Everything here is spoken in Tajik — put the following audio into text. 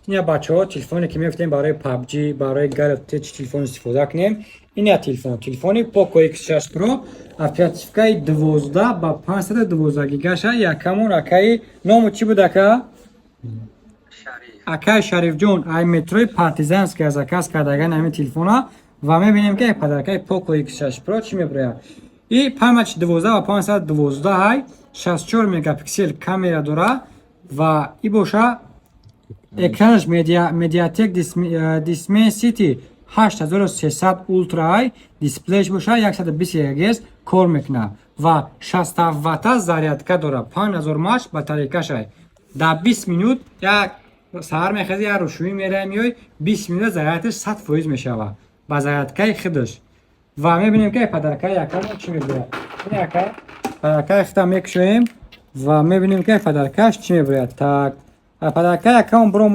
این بچه‌ها تلفنی که می‌گفتیم برای پابجی برای گرفته تلفن استفاده کنیم این تلفنی پوکو X6 Pro оперативкаи 12 ба 512 гигаша якамон акаи ному чӣ буд ака? Акаи Шарифҷон ай метрои партизанский аз заказ кардаган ҳамин телефона ва мебинем ки падаракаи Poco X6 Pro чӣ мебурад. И памяч 12 ва 512 ай 64 мегапиксел камера дора ва и боша экранаш Mediatek Dimensity 8300 Ultra ай дисплейш боша 120 Гц кор мекунад ва 60 ватта зарядка дора 5000 мАч батарейкашай дар 20 минут як саҳар мехези як рӯшӯӣ мераем ёй 20 минут зарядаш 100% мешавад ба зарядкаи худаш ва мебинем ки падаракаи якамон чӣ мебурад. ин яка падаракаи худам мекушоем ва мебинем ки падаракааш чӣ мебурад. Так падаракаи якамон бро